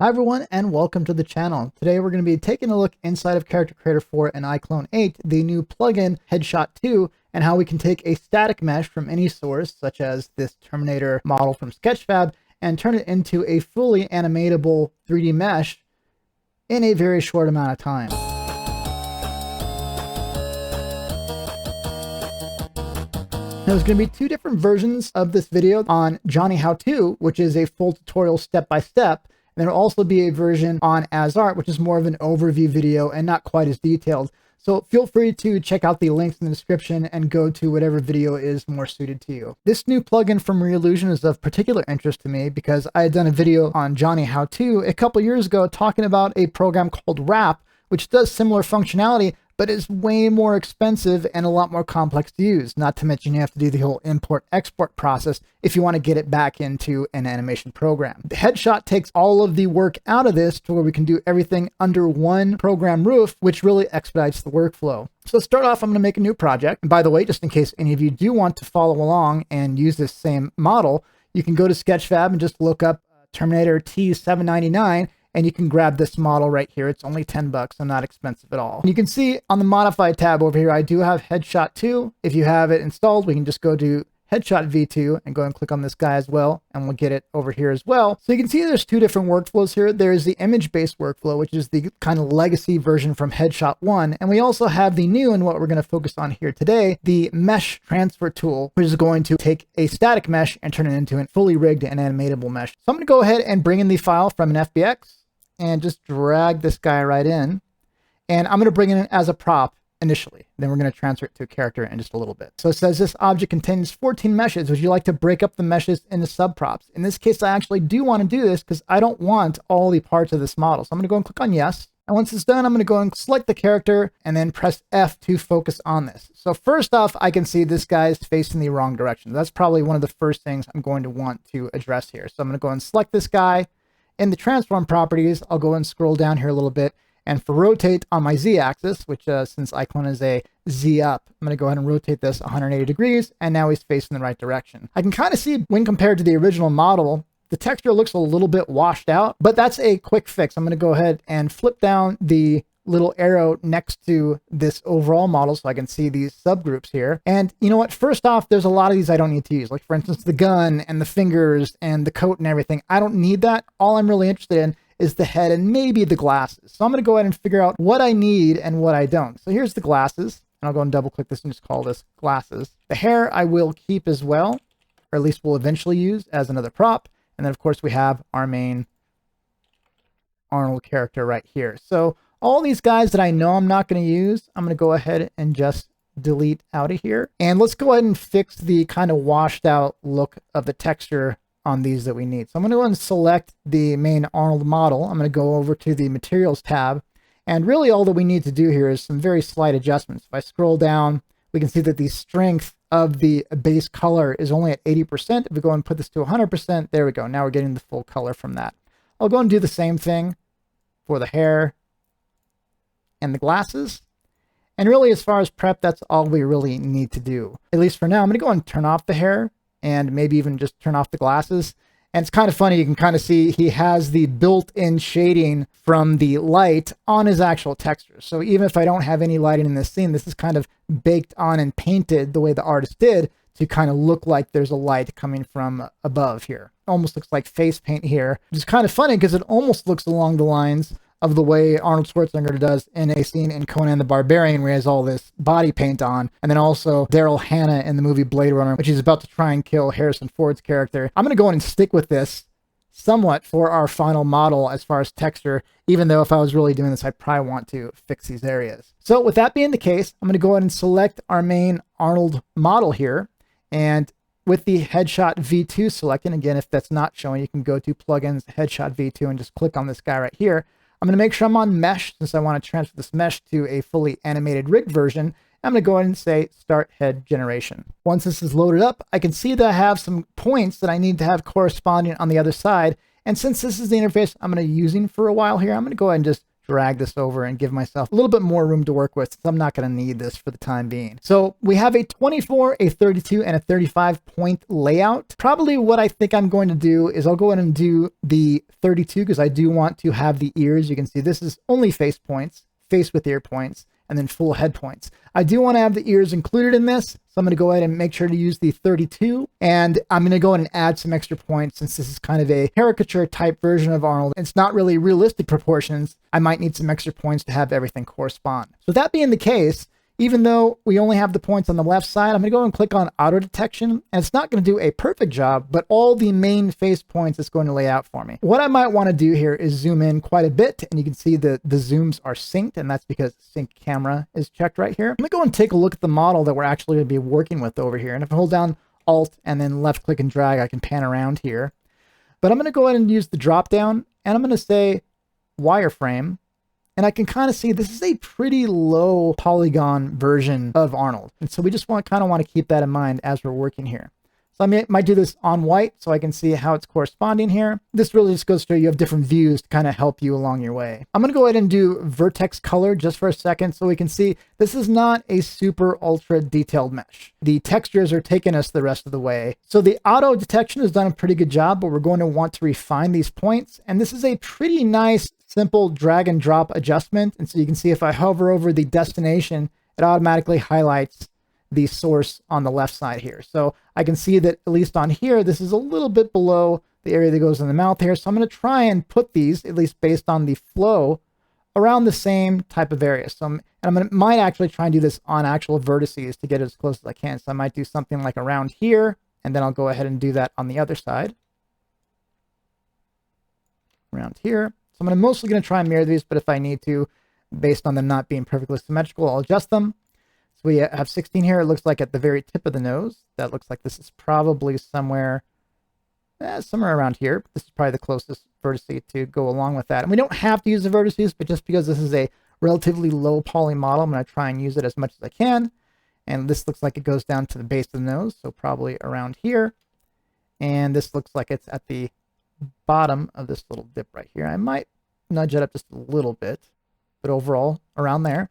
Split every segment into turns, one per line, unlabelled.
Hi everyone and welcome to the channel. Today we're going to be taking a look inside of Character Creator 4 and iClone 8, the new plugin Headshot 2, and how we can take a static mesh from any source, such as this Terminator model from sketchfab, and turn it into a fully animatable 3D mesh in a very short amount of time. Now, there's going to be two different versions of this video on Johnny How To, which is a full tutorial step-by-step. And there will also be a version on AsArt, which is more of an overview video and not quite as detailed. So feel free to check out the links in the description and go to whatever video is more suited to you. This new plugin from Reallusion is of particular interest to me because I had done a video on Johnny How To a couple years ago talking about a program called Wrap, which does similar functionality, but is way more expensive and a lot more complex to use. Not to mention you have to do the whole import-export process if you want to get it back into an animation program. The Headshot takes all of the work out of this to where we can do everything under one program roof, which really expedites the workflow. So to start off, I'm going to make a new project. And by the way, just in case any of you do want to follow along and use this same model, you can go to sketchfab and just look up Terminator T-799, and you can grab this model right here. It's only 10 bucks, so not expensive at all. And you can see on the Modify tab over here, I do have Headshot 2. If you have it installed, we can just go to Headshot V2 and go and click on this guy as well, and we'll get it over here as well. So you can see there's two different workflows here. There's the image-based workflow, which is the kind of legacy version from Headshot 1. And we also have the new, and what we're going to focus on here today, the mesh transfer tool, which is going to take a static mesh and turn it into a fully rigged and animatable mesh. So I'm going to go ahead and bring in the file from an FBX and just drag this guy right in. And I'm going to bring it in as a prop initially. Then we're going to transfer it to a character in just a little bit. So it says this object contains 14 meshes. Would you like to break up the meshes into subprops? In this case, I actually do want to do this because I don't want all the parts of this model. So I'm going to go and click on yes. And once it's done, I'm going to go and select the character and then press F to focus on this. So first off, I can see this guy is facing the wrong direction. That's probably one of the first things I'm going to want to address here. So I'm going to go and select this guy. In the transform properties, I'll go and scroll down here a little bit. And for rotate on my Z-axis, which since iClone is a Z up, I'm going to go ahead and rotate this 180 degrees. And now he's facing the right direction. I can kind of see when compared to the original model, the texture looks a little bit washed out, but that's a quick fix. I'm going to go ahead and flip down the little arrow next to this overall model so I can see these subgroups here. And you know what? First off, there's a lot of these I don't need to use. Like for instance, the gun and the fingers and the coat and everything. I don't need that. All I'm really interested in is the head and maybe the glasses. So I'm going to go ahead and figure out what I need and what I don't. So here's the glasses. And I'll go and double click this and just call this glasses. The hair I will keep as well, or at least we'll eventually use as another prop. And then of course we have our main Arnold character right here. So all these guys that I know I'm not going to use, I'm going to go ahead and just delete out of here. And let's go ahead and fix the kind of washed out look of the texture on these that we need. So I'm going to go and select the main Arnold model. I'm going to go over to the materials tab. And really all that we need to do here is some very slight adjustments. If I scroll down, we can see that the strength of the base color is only at 80%. If we go and put this to 100%, there we go. Now we're getting the full color from that. I'll go and do the same thing for the hair and the glasses. And really, as far as prep, that's all we really need to do. At least for now, I'm going to go and turn off the hair and maybe even just turn off the glasses. And it's kind of funny. You can kind of see he has the built-in shading from the light on his actual texture. So even if I don't have any lighting in this scene, this is kind of baked on and painted the way the artist did to kind of look like there's a light coming from above here. Almost looks like face paint here, which is kind of funny because it almost looks along the lines of the way Arnold Schwarzenegger does in a scene in Conan the Barbarian where he has all this body paint on. And then also Daryl Hannah in the movie Blade Runner, which he's about to try and kill Harrison Ford's character. I'm going to go in and stick with this somewhat for our final model as far as texture, even though if I was really doing this, I'd probably want to fix these areas. So with that being the case, I'm going to go ahead and select our main Arnold model here. And with the Headshot V2 selected, again, if that's not showing, you can go to Plugins, Headshot V2, and just click on this guy right here. I'm going to make sure I'm on mesh since I want to transfer this mesh to a fully animated rigged version. I'm going to go ahead and say start head generation. Once this is loaded up, I can see that I have some points that I need to have corresponding on the other side. And since this is the interface I'm going to be using for a while here, I'm going to go ahead and just drag this over and give myself a little bit more room to work with, since I'm not going to need this for the time being. So we have a 24, a 32, and a 35 point layout. Probably what I think I'm going to do is I'll go ahead and do the 32 because I do want to have the ears. You can see this is only face points, face with ear points, and then full head points. I do want to have the ears included in this, so I'm going to go ahead and make sure to use the 32, and I'm going to go ahead and add some extra points since this is kind of a caricature type version of Arnold. It's not really realistic proportions. I might need some extra points to have everything correspond. So that being the case, even though we only have the points on the left side, I'm going to go and click on auto detection, and it's not going to do a perfect job, but all the main face points it's going to lay out for me. What I might want to do here is zoom in quite a bit, and you can see that the zooms are synced, and that's because sync camera is checked right here. I'm going to go and take a look at the model that we're actually going to be working with over here. And if I hold down Alt and then left click and drag, I can pan around here. But I'm going to go ahead and use the drop down, and I'm going to say wireframe. And I can kind of see this is a pretty low polygon version of Arnold. And so we just kind of want to keep that in mind as we're working here. So I might do this on white so I can see how it's corresponding here. This really just goes to you have different views to kind of help you along your way. I'm going to go ahead and do vertex color just for a second so we can see this is not a super ultra detailed mesh. The textures are taking us the rest of the way. So the auto detection has done a pretty good job, but we're going to want to refine these points. And this is a pretty nice, simple drag and drop adjustment. And so you can see if I hover over the destination, it automatically highlights the source on the left side here. So I can see that at least on here, this is a little bit below the area that goes in the mouth here. So I'm going to try and put these, at least based on the flow, around the same type of area. So might actually try and do this on actual vertices to get as close as I can. So I might do something like around here, and then I'll go ahead and do that on the other side. Around here. So I'm mostly going to try and mirror these, but if I need to, based on them not being perfectly symmetrical, I'll adjust them. So we have 16 here. It looks like at the very tip of the nose. That looks like this is probably somewhere around here. This is probably the closest vertex to go along with that. And we don't have to use the vertices, but just because this is a relatively low poly model, I'm going to try and use it as much as I can. And this looks like it goes down to the base of the nose, so probably around here. And this looks like it's at the bottom of this little dip right here. I might nudge it up just a little bit, but overall around there.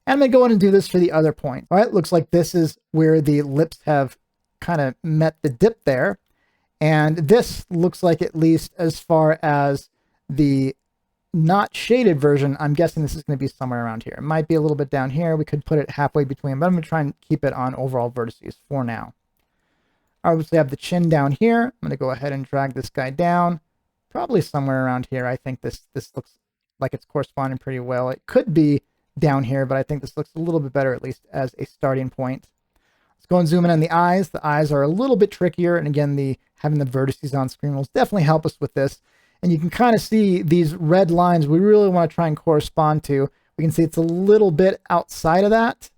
And I'm going to go in and do this for the other point. All right, looks like this is where the lips have kind of met the dip there. And this looks like, at least as far as the not shaded version, I'm guessing this is going to be somewhere around here. It might be a little bit down here. We could put it halfway between, but I'm going to try and keep it on overall vertices for now. I obviously have the chin down here. I'm going to go ahead and drag this guy down, probably somewhere around here. I think this looks like it's corresponding pretty well. It could be down here, but I think this looks a little bit better, at least as a starting point. Let's go and zoom in on the eyes. The eyes are a little bit trickier, and again, having the vertices on screen will definitely help us with this. And you can kind of see these red lines we really want to try and correspond to. We can see it's a little bit outside of that.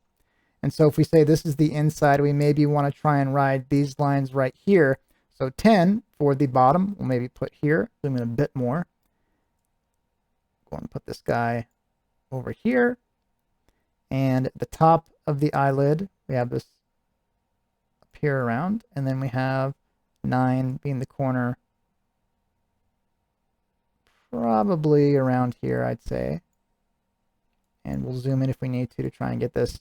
And so if we say this is the inside, we maybe want to try and ride these lines right here. So 10 for the bottom, we'll maybe put here, zoom in a bit more. Go and put this guy over here. And at the top of the eyelid, we have this up here around, and then we have 9 being the corner, probably around here, I'd say. And we'll zoom in if we need to try and get this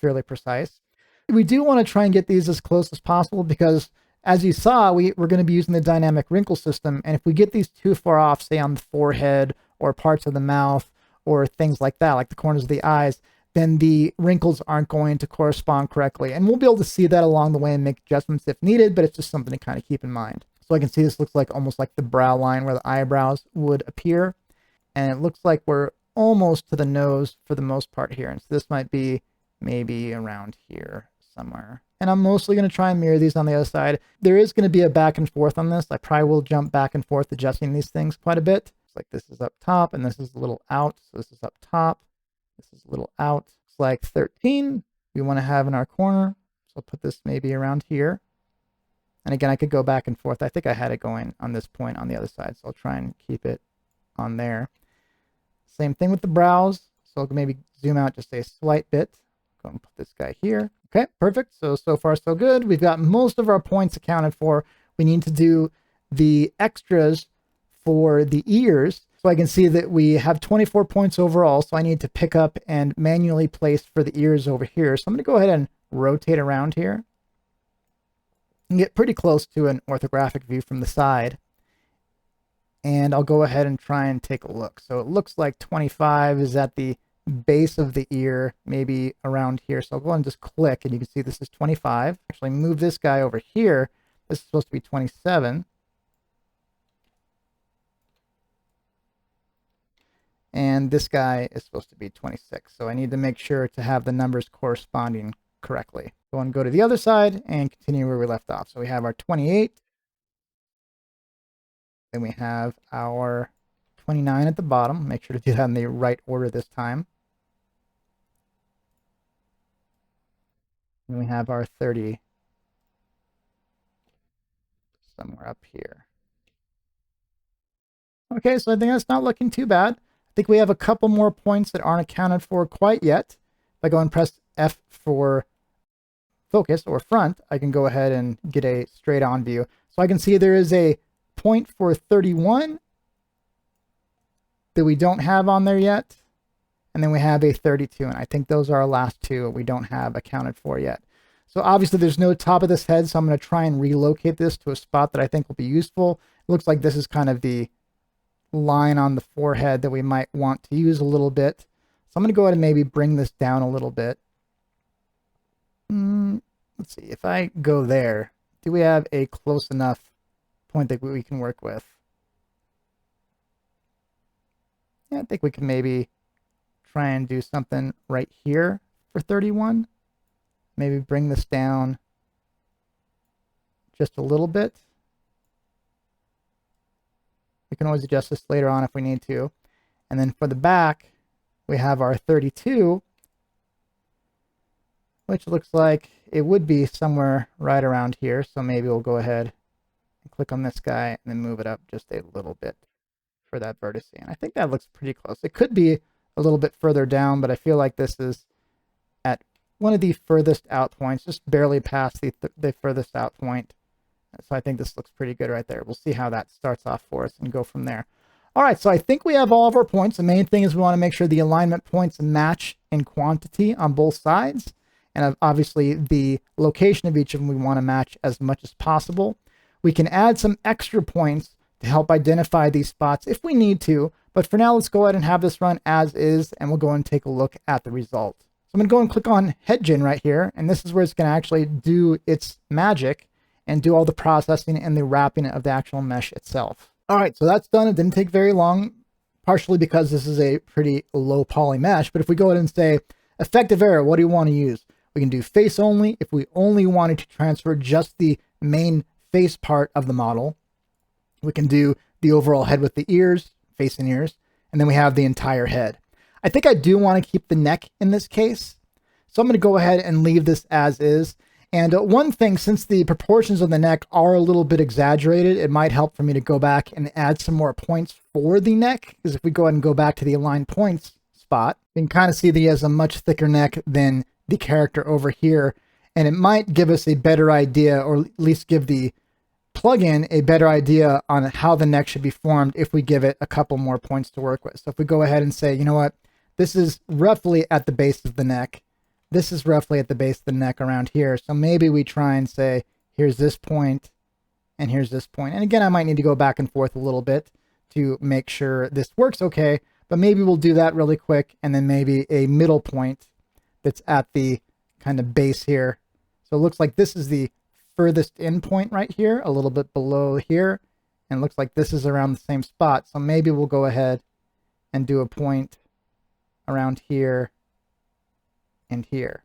fairly precise. We do want to try and get these as close as possible because, as you saw, we're going to be using the dynamic wrinkle system, and if we get these too far off, say on the forehead or parts of the mouth or things like that, like the corners of the eyes, then the wrinkles aren't going to correspond correctly. And we'll be able to see that along the way and make adjustments if needed, but it's just something to kind of keep in mind. So I can see this looks like almost like the brow line where the eyebrows would appear. And it looks like we're almost to the nose for the most part here. And so this might be maybe around here somewhere. And I'm mostly going to try and mirror these on the other side. There is going to be a back and forth on this. I probably will jump back and forth adjusting these things quite a bit. It's like this is up top and this is a little out. So this is up top. This is a little out. It's like 13 we want to have in our corner. So I'll put this maybe around here. And again, I could go back and forth. I think I had it going on this point on the other side. So I'll try and keep it on there. Same thing with the brows. So I'll maybe zoom out just a slight bit. Go and put this guy here. Okay, perfect. So far so good. We've got most of our points accounted for. We need to do the extras for the ears. So I can see that we have 24 points overall, so I need to pick up and manually place for the ears over here. So I'm going to go ahead and rotate around here and get pretty close to an orthographic view from the side. And I'll go ahead and try and take a look. So it looks like 25 is at the base of the ear, maybe around here. So I'll go ahead and just click, and you can see this is 25. Actually, move this guy over here. This is supposed to be 27. And this guy is supposed to be 26. So I need to make sure to have the numbers corresponding correctly. Go and go to the other side and continue where we left off. So we have our 28. Then we have our 29 at the bottom. Make sure to do that in the right order this time. And we have our 30 somewhere up here. Okay, so I think that's not looking too bad. I think we have a couple more points that aren't accounted for quite yet. If I go and press F for focus or front, I can go ahead and get a straight on view. So I can see there is a point for 31 that we don't have on there yet. And then we have a 32, and I think those are our last two we don't have accounted for yet. So obviously there's no top of this head, so I'm going to try and relocate this to a spot that I think will be useful. It looks like this is kind of the line on the forehead that we might want to use a little bit. So I'm going to go ahead and maybe bring this down a little bit. Let's see, if I go there, do we have a close enough point that we can work with? Yeah, I think we can maybe try and do something right here for 31. Maybe bring this down just a little bit. We can always adjust this later on if we need to. And then for the back, we have our 32, which looks like it would be somewhere right around here. So maybe we'll go ahead and click on this guy and then move it up just a little bit for that vertex. And I think that looks pretty close. It could be a little bit further down, but I feel like this is at one of the furthest out points, just barely past the furthest out point. So I think this looks pretty good right there. We'll see how that starts off for us and go from there. All right, so I think we have all of our points. The main thing is we want to make sure the alignment points match in quantity on both sides. And obviously the location of each of them we want to match as much as possible. We can add some extra points to help identify these spots if we need to. But for now, let's go ahead and have this run as is, and we'll go and take a look at the result. So I'm going to go and click on Head Gen right here, and this is where it's going to actually do its magic and do all the processing and the wrapping of the actual mesh itself. All right, so that's done. It didn't take very long, partially because this is a pretty low poly mesh. But if we go ahead and say effective error, what do you want to use? We can do face only if we only wanted to transfer just the main face part of the model. We can do the overall head with the ears, face and ears, and then we have the entire head. I think I do want to keep the neck in this case. So I'm going to go ahead and leave this as is. And one thing, since the proportions of the neck are a little bit exaggerated, it might help for me to go back and add some more points for the neck. Because if we go ahead and go back to the align points spot, you can kind of see that he has a much thicker neck than the character over here. And it might give us a better idea, or at least give the plugin a better idea on how the neck should be formed if we give it a couple more points to work with. So if we go ahead and say, you know what, this is roughly at the base of the neck. This is roughly at the base of the neck around here. So maybe we try and say, here's this point, and here's this point. And again, I might need to go back and forth a little bit to make sure this works okay, but maybe we'll do that really quick, and then maybe a middle point that's at the kind of base here. So it looks like this is the furthest in point right here, a little bit below here, and it looks like this is around the same spot. So maybe we'll go ahead and do a point around here and here.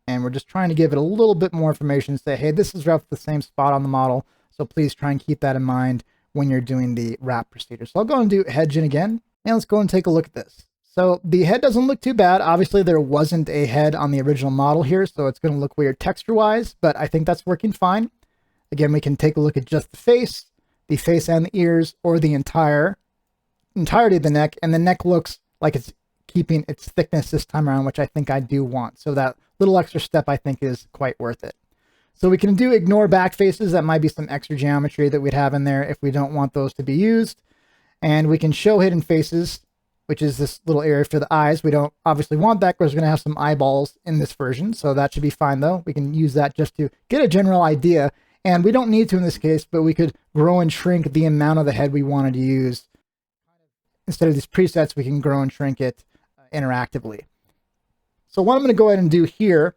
And we're just trying to give it a little bit more information, say, hey, this is roughly the same spot on the model, so please try and keep that in mind when you're doing the wrap procedure. So I'll go and do Head Gen again, and let's go and take a look at this. So the head doesn't look too bad. Obviously, there wasn't a head on the original model here, so it's going to look weird texture-wise, but I think that's working fine. Again, we can take a look at just the face and the ears, or the entirety of the neck, and the neck looks like it's keeping its thickness this time around, which I think I do want. So that little extra step I think is quite worth it. So we can do ignore back faces. That might be some extra geometry that we'd have in there if we don't want those to be used. And we can show hidden faces, which is this little area for the eyes. We don't obviously want that because we're going to have some eyeballs in this version. So that should be fine though. We can use that just to get a general idea. And we don't need to in this case, but we could grow and shrink the amount of the head we wanted to use. Instead of these presets, we can grow and shrink it interactively. So what I'm going to go ahead and do here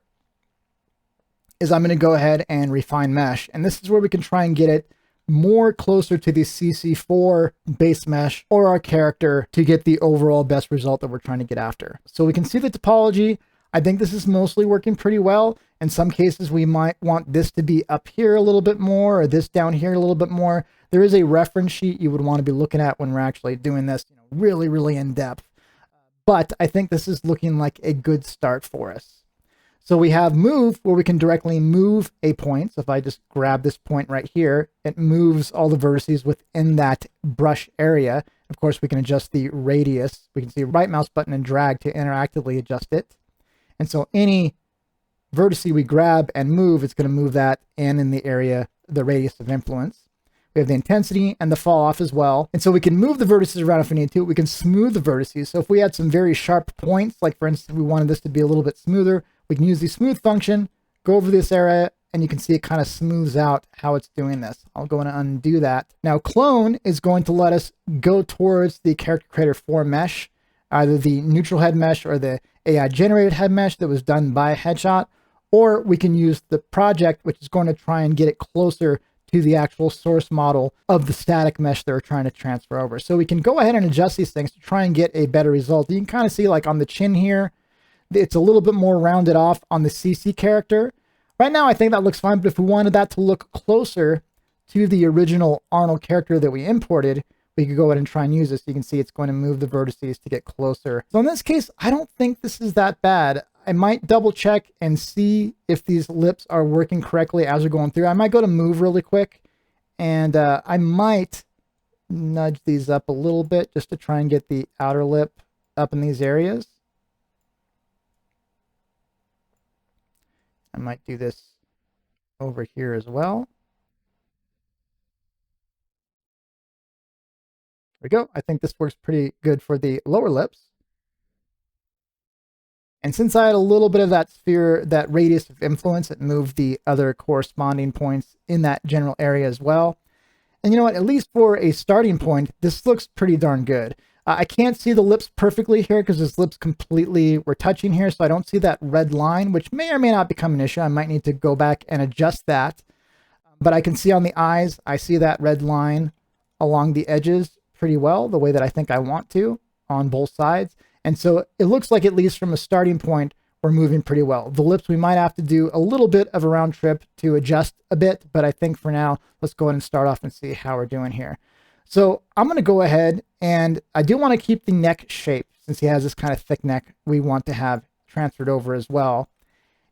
is I'm going to go ahead and refine mesh. And this is where we can try and get it more closer to the CC4 base mesh or our character to get the overall best result that we're trying to get after. So we can see the topology. I think this is mostly working pretty well. In some cases, we might want this to be up here a little bit more or this down here a little bit more. There is a reference sheet you would want to be looking at when we're actually doing this, really, really in depth. But I think this is looking like a good start for us. So we have move, where we can directly move a point. So if I just grab this point right here, it moves all the vertices within that brush area. Of course, we can adjust the radius. We can see right mouse button and drag to interactively adjust it. And so any vertice we grab and move, it's going to move that in the area, the radius of influence. We have the intensity and the fall off as well. And so we can move the vertices around if we need to. We can smooth the vertices. So if we had some very sharp points, like for instance, we wanted this to be a little bit smoother, we can use the smooth function, go over this area, and you can see it kind of smooths out how it's doing this. I'll go and undo that. Now clone is going to let us go towards the character creator 4 mesh, either the neutral head mesh or the AI generated head mesh that was done by Headshot, or we can use the project, which is going to try and get it closer to the actual source model of the static mesh that we're trying to transfer over. So we can go ahead and adjust these things to try and get a better result. You can kind of see like on the chin here, it's a little bit more rounded off on the CC character. Right now, I think that looks fine, but if we wanted that to look closer to the original Arnold character that we imported, we could go ahead and try and use this. You can see it's going to move the vertices to get closer. So in this case, I don't think this is that bad. I might double check and see if these lips are working correctly as we're going through. I might go to move really quick, and I might nudge these up a little bit just to try and get the outer lip up in these areas. I might do this over here as well. There we go. I think this works pretty good for the lower lips. And since I had a little bit of that sphere, that radius of influence, it moved the other corresponding points in that general area as well. And you know what, at least for a starting point, this looks pretty darn good. I can't see the lips perfectly here because his lips completely were touching here, so I don't see that red line, which may or may not become an issue. I might need to go back and adjust that. But I can see on the eyes, I see that red line along the edges pretty well, the way that I think I want to on both sides. And so it looks like, at least from a starting point, we're moving pretty well. The lips, we might have to do a little bit of a round trip to adjust a bit, but I think for now, let's go ahead and start off and see how we're doing here. So I'm going to go ahead, and I do want to keep the neck shape. Since he has this kind of thick neck, we want to have transferred over as well.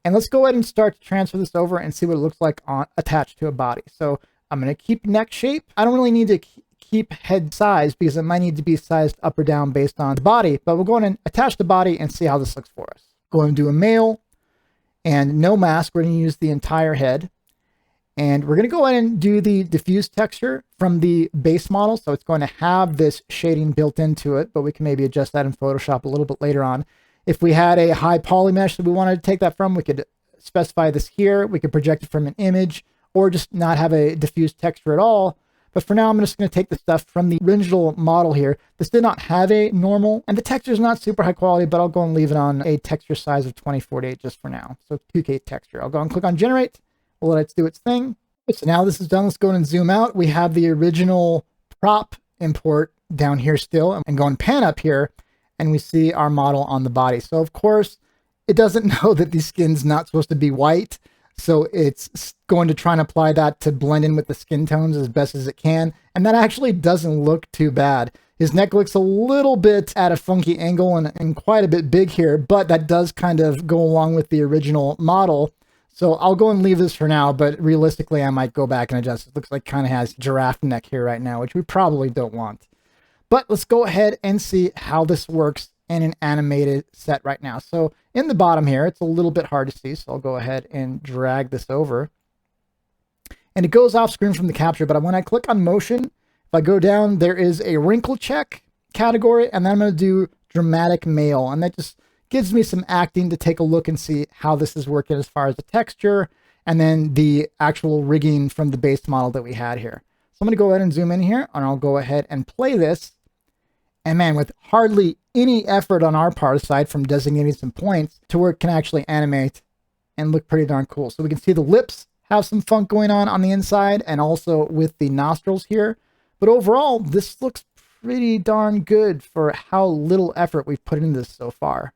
And let's go ahead and start to transfer this over and see what it looks like attached to a body. So I'm going to keep neck shape. I don't really need to keep head size because it might need to be sized up or down based on the body, but we'll go ahead and attach the body and see how this looks for us. Go ahead and do a male and no mask. We're going to use the entire head. And we're going to go ahead and do the diffuse texture from the base model. So it's going to have this shading built into it, but we can maybe adjust that in Photoshop a little bit later on. If we had a high poly mesh that we wanted to take that from, we could specify this here. We could project it from an image or just not have a diffuse texture at all. But for now, I'm just going to take the stuff from the original model here. This did not have a normal, and the texture is not super high quality, but I'll go and leave it on a texture size of 2048 just for now. So 2K texture. I'll go and click on generate. We'll let it do its thing. So now this is done. Let's go and zoom out. We have the original prop import down here still, and go and pan up here, and we see our model on the body. So of course, it doesn't know that the skin's not supposed to be white. So it's going to try and apply that to blend in with the skin tones as best as it can. And that actually doesn't look too bad. His neck looks a little bit at a funky angle and quite a bit big here, but that does kind of go along with the original model. So I'll go and leave this for now, but realistically, I might go back and adjust. It looks like kind of has giraffe neck here right now, which we probably don't want. But let's go ahead and see how this works in an animated set right now. So in the bottom here, it's a little bit hard to see, so I'll go ahead and drag this over. And it goes off screen from the capture, but when I click on motion, If I go down, there is a wrinkle check category, and then I'm going to do dramatic male. And that just gives me some acting to take a look and see how this is working as far as the texture and then the actual rigging from the base model that we had here. So I'm going to go ahead and zoom in here, and I'll go ahead and play this. And man, with hardly any effort on our part, aside from designating some points, to where it can actually animate and look pretty darn cool. So we can see the lips have some funk going on the inside, and also with the nostrils here. But overall, this looks pretty darn good for how little effort we've put into this so far.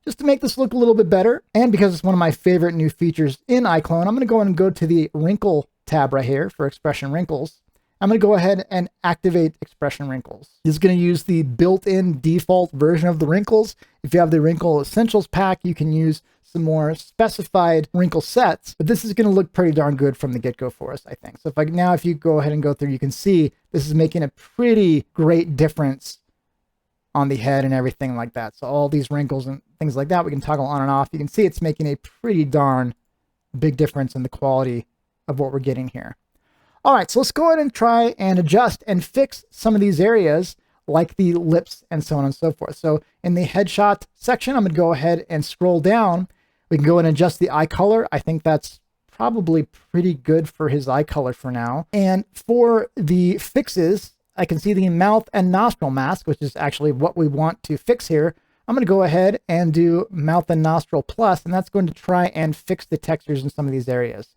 Just to make this look a little bit better, and because it's one of my favorite new features in iClone, I'm going to go in and go to the wrinkle tab right here for expression wrinkles. I'm going to go ahead and activate expression wrinkles. This is going to use the built-in default version of the wrinkles. If you have the wrinkle essentials pack, you can use some more specified wrinkle sets, but this is going to look pretty darn good from the get-go for us, I think. So if you go ahead and go through, you can see this is making a pretty great difference on the head and everything like that. So all these wrinkles and things like that, we can toggle on and off. You can see it's making a pretty darn big difference in the quality of what we're getting here. All right, so let's go ahead and try and adjust and fix some of these areas like the lips and so on and so forth. So in the headshot section, I'm going to go ahead and scroll down. We can go and adjust the eye color. I think that's probably pretty good for his eye color for now. And for the fixes, I can see the mouth and nostril mask, which is actually what we want to fix here. I'm going to go ahead and do mouth and nostril plus, and that's going to try and fix the textures in some of these areas.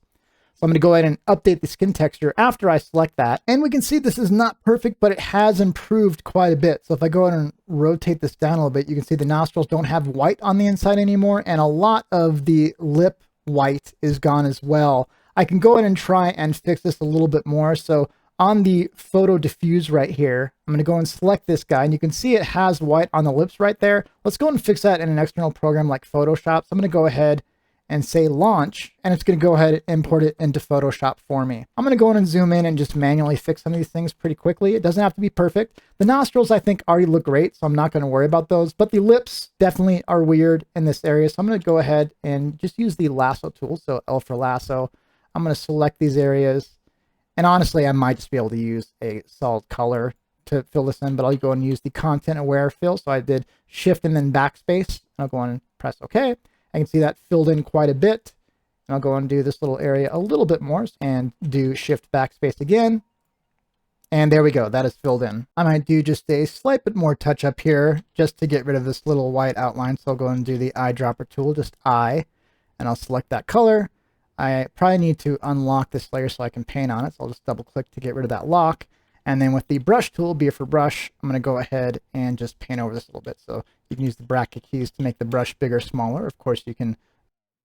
So I'm going to go ahead and update the skin texture after I select that. And we can see this is not perfect, but it has improved quite a bit. So if I go ahead and rotate this down a little bit, you can see the nostrils don't have white on the inside anymore. And a lot of the lip white is gone as well. I can go ahead and try and fix this a little bit more. So on the photo diffuse right here, I'm going to go and select this guy, and you can see it has white on the lips right there. Let's go and fix that in an external program like Photoshop. So I'm going to go ahead and say launch, and it's going to go ahead and import it into Photoshop for me. I'm going to go in and zoom in and just manually fix some of these things pretty quickly. It doesn't have to be perfect. The nostrils, I think, already look great, so I'm not going to worry about those, but the lips definitely are weird in this area. So I'm going to go ahead and just use the lasso tool. So L for lasso. I'm going to select these areas, and honestly, I might just be able to use a solid color to fill this in, but I'll go and use the content aware fill. So I did shift and then backspace. I'll go on and press OK. I can see that filled in quite a bit. And I'll go and do this little area a little bit more and do shift backspace again. And there we go. That is filled in. I might do just a slight bit more touch up here just to get rid of this little white outline. So I'll go and do the eyedropper tool, just eye, and I'll select that color. I probably need to unlock this layer so I can paint on it. So I'll just double click to get rid of that lock. And then with the brush tool, B for brush, I'm going to go ahead and just paint over this a little bit. So you can use the bracket keys to make the brush bigger, smaller. Of course, you can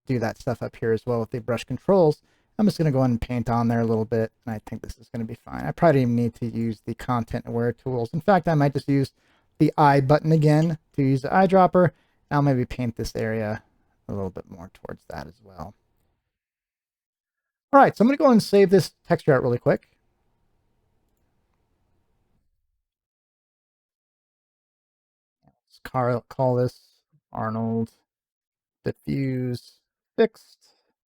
do that stuff up here as well with the brush controls. I'm just going to go ahead and paint on there a little bit, and I think this is going to be fine. I probably don't even need to use the content aware tools. In fact, I might just use the eye button again to use the eyedropper. I'll maybe paint this area a little bit more towards that as well. All right, so I'm going to go and save this texture out really quick. Let's call this Arnold diffuse fixed,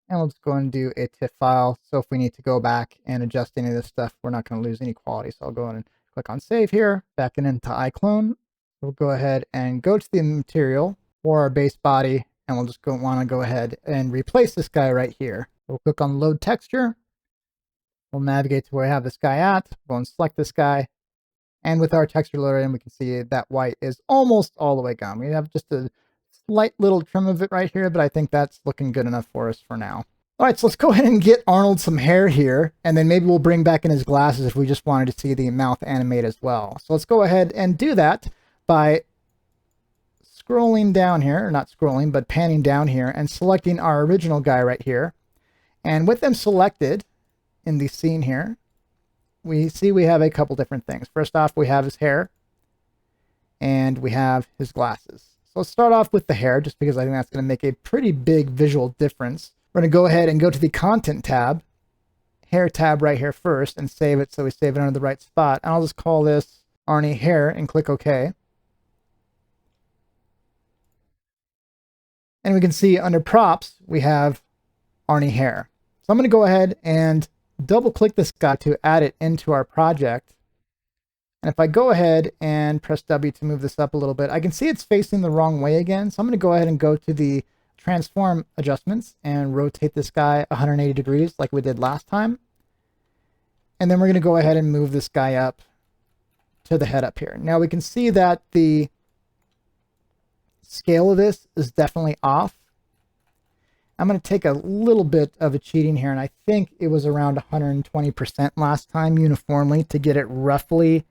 and we'll just go and do a TIFF file. So if we need to go back and adjust any of this stuff, we're not going to lose any quality. So I'll go in and click on save here, back into iClone. We'll go ahead and go to the material for our base body, and we'll just want to go ahead and replace this guy right here. We'll click on load texture. We'll navigate to where I have this guy at. Go and select this guy. And with our texture loader in, we can see that white is almost all the way gone. We have just a slight little trim of it right here, but I think that's looking good enough for us for now. All right, so let's go ahead and get Arnold some hair here, and then maybe we'll bring back in his glasses if we just wanted to see the mouth animate as well. So let's go ahead and do that by scrolling down here, or not scrolling, but panning down here and selecting our original guy right here. And with them selected in the scene here, we see we have a couple different things. First off, we have his hair, and we have his glasses. So let's start off with the hair, just because I think that's going to make a pretty big visual difference. We're going to go ahead and go to the Content tab, Hair tab right here first, and save it so we save it under the right spot. And I'll just call this Arnie Hair and click OK. And we can see under props, we have Arnie Hair. So I'm going to go ahead and double click this guy to add it into our project. And if I go ahead and press W to move this up a little bit, I can see it's facing the wrong way again. So I'm going to go ahead and go to the transform adjustments and rotate this guy 180 degrees like we did last time. And then we're going to go ahead and move this guy up to the head up here. Now we can see that the scale of this is definitely off. I'm going to take a little bit of a cheating here, and I think it was around 120% last time uniformly to get it roughly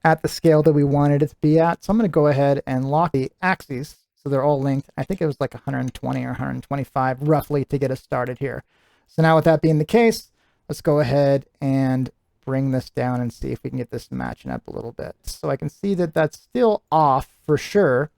at the scale that we wanted it to be at. So I'm going to go ahead and lock the axes so they're all linked. I think it was like 120 or 125 roughly to get us started here. So now with that being the case, let's go ahead and bring this down and see if we can get this matching up a little bit. So I can see that that's still off for sure,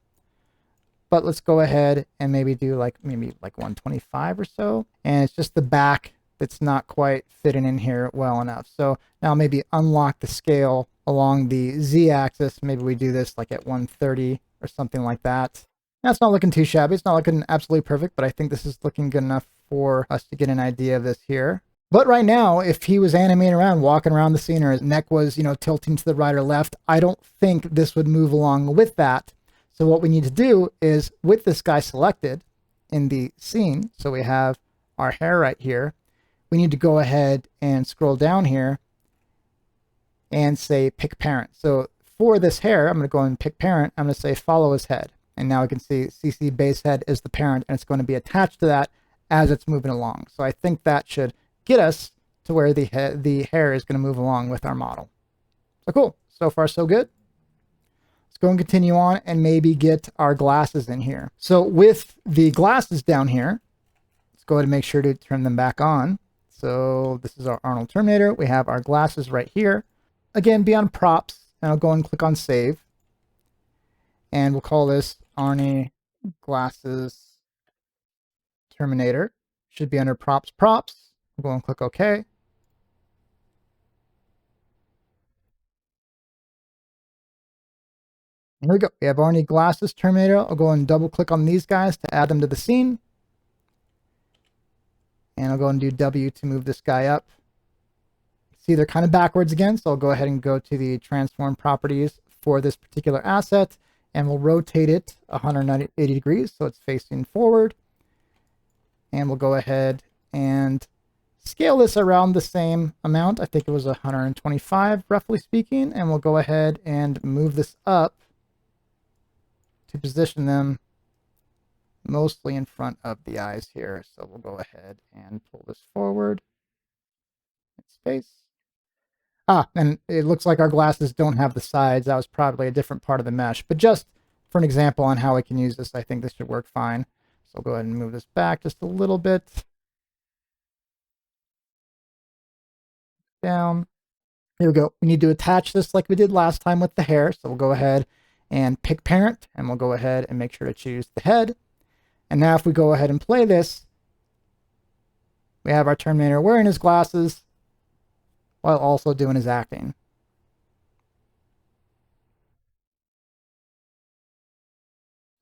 but let's go ahead and maybe do maybe 125 or so. And it's just the back that's not quite fitting in here well enough. So now maybe unlock the scale along the Z-axis. Maybe we do this like at 130 or something like that. That's not looking too shabby. It's not looking absolutely perfect, but I think this is looking good enough for us to get an idea of this here. But right now, if he was animating around, walking around the scene, or his neck was, tilting to the right or left, I don't think this would move along with that. So what we need to do is, with this guy selected in the scene, so we have our hair right here, we need to go ahead and scroll down here and say pick parent. So for this hair, I'm going to go and pick parent. I'm going to say follow his head. And now we can see CC base head is the parent, and it's going to be attached to that as it's moving along. So I think that should get us to where the hair is going to move along with our model. So cool. So far, so good. Let's go and continue on and maybe get our glasses in here. So with the glasses down here, let's go ahead and make sure to turn them back on. So this is our Arnold Terminator. We have our glasses right here. Again, be on props, and I'll go and click on save. And we'll call this Arnie Glasses Terminator. Should be under props. We'll go and click OK. Here we go. We have Arnie Glasses Terminator. I'll go and double click on these guys to add them to the scene. And I'll go and do W to move this guy up. See, they're kind of backwards again, so I'll go ahead and go to the transform properties for this particular asset, and we'll rotate it 180 degrees so it's facing forward. And we'll go ahead and scale this around the same amount. I think it was 125, roughly speaking, and we'll go ahead and move this up to position them mostly in front of the eyes here. So we'll go ahead and pull this forward. Space. And it looks like our glasses don't have the sides. That was probably a different part of the mesh. But just for an example on how I can use this, I think this should work fine. So I'll go ahead and move this back just a little bit. Down. Here we go. We need to attach this like we did last time with the hair. So we'll go ahead and pick parent, and we'll go ahead and make sure to choose the head. And now if we go ahead and play this, we have our Terminator wearing his glasses while also doing his acting.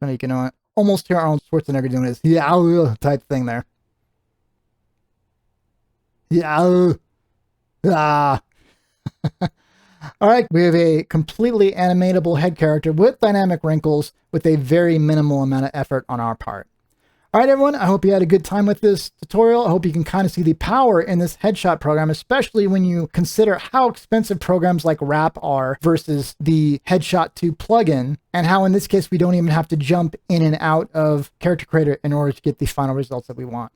And you can almost hear Arnold Schwarzenegger doing his yeah type thing there. Yeah. Ah. All right, we have a completely animatable head character with dynamic wrinkles with a very minimal amount of effort on our part. All right, everyone, I hope you had a good time with this tutorial. I hope you can kind of see the power in this headshot program, especially when you consider how expensive programs like Wrap are versus the Headshot 2 plugin, and how in this case we don't even have to jump in and out of Character Creator in order to get the final results that we want.